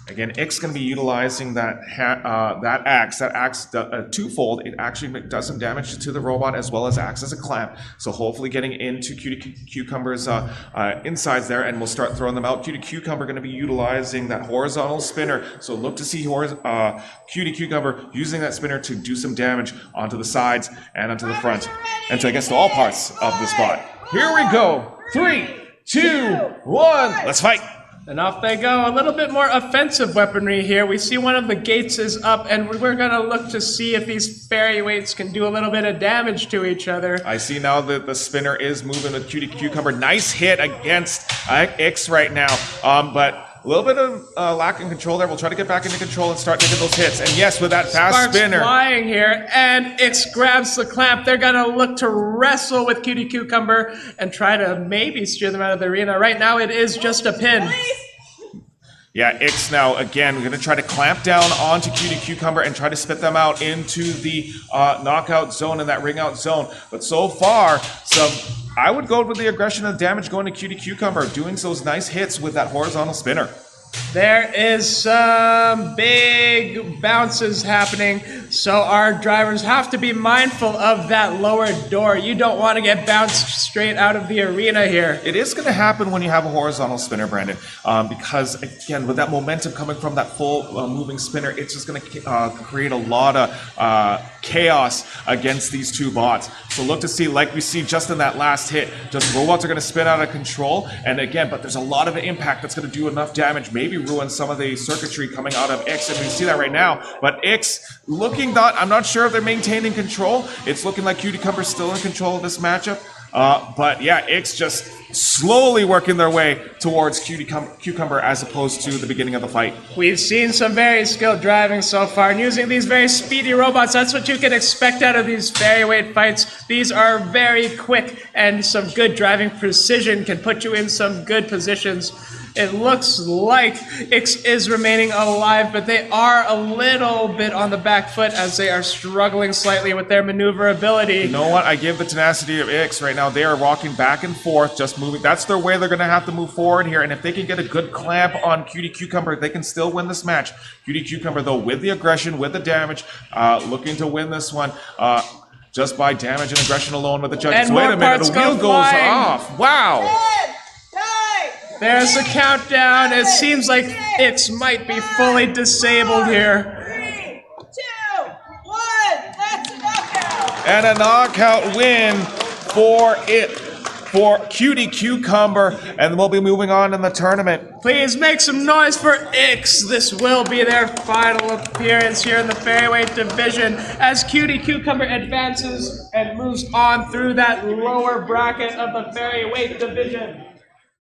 Again, Ix going to be utilizing that axe. That axe twofold. It actually does some damage to the robot as well as acts as a clamp. So hopefully getting into Cutie Cucumber's insides there, and we'll start throwing them out. Cutie Cucumber going to be utilizing that horizontal spinner. So look to see Cutie Cucumber using that spinner to do some damage onto the sides and onto the front, and to, I guess, to all parts of the spot. Here we go. 3, 2, 1. Let's fight. And off they go. A little bit more offensive weaponry here. We see one of the gates is up, and we're going to look to see if these Fairyweights can do a little bit of damage to each other. I see now that the spinner is moving with Cutie Cucumber. Nice hit against Ix right now. But a little bit of lack in control there. We'll try to get back into control and start taking those hits. And yes, with that fast Sparks spinner. Flying here, and Ix grabs the clamp. They're going to look to wrestle with Cutie Cucumber and try to maybe steer them out of the arena. Right now, it is just a pin. Yeah, Ix now, again, we're going to try to clamp down onto Cutie Cucumber and try to spit them out into the knockout zone and that ring out zone. But so far, I would go with the aggression and damage going to Cutie Cucumber, doing those nice hits with that horizontal spinner. There is some big bounces happening, so our drivers have to be mindful of that lower door. You don't want to get bounced straight out of the arena here. It is going to happen when you have a horizontal spinner, Brandon, because, again, with that momentum coming from that full moving spinner, it's just going to create a lot of chaos against these two bots. So look to see, like we see just in that last hit, just robots are going to spin out of control, and again, but there's a lot of impact that's going to do enough damage, maybe ruin some of the circuitry coming out of Ix, and we see that right now. But Ix looking I'm not sure if they're maintaining control. It's looking like Cutie Cucumber's still in control of this matchup. But yeah, Ix just slowly working their way towards Cutie Cucumber as opposed to the beginning of the fight. We've seen some very skilled driving so far, and using these very speedy robots, that's what you can expect out of these Fairyweight fights. These are very quick, and some good driving precision can put you in some good positions. It looks like Ix is remaining alive, but they are a little bit on the back foot as they are struggling slightly with their maneuverability. You know what? I give the tenacity of Ix right now. They are rocking back and forth, just moving. That's their way they're going to have to move forward here. And if they can get a good clamp on Cutie Cucumber, they can still win this match. Cutie Cucumber, though, with the aggression, with the damage, looking to win this one. Just by damage and aggression alone with the judges. And wait a minute, the wheel goes off. Wow. There's the countdown. It seems like Ix might be fully disabled here. 3, 2, 1, that's a knockout. And a knockout win for Cutie Cucumber, and we'll be moving on in the tournament. Please make some noise for Ix. This will be their final appearance here in the Fairyweight division as Cutie Cucumber advances and moves on through that lower bracket of the Fairyweight division.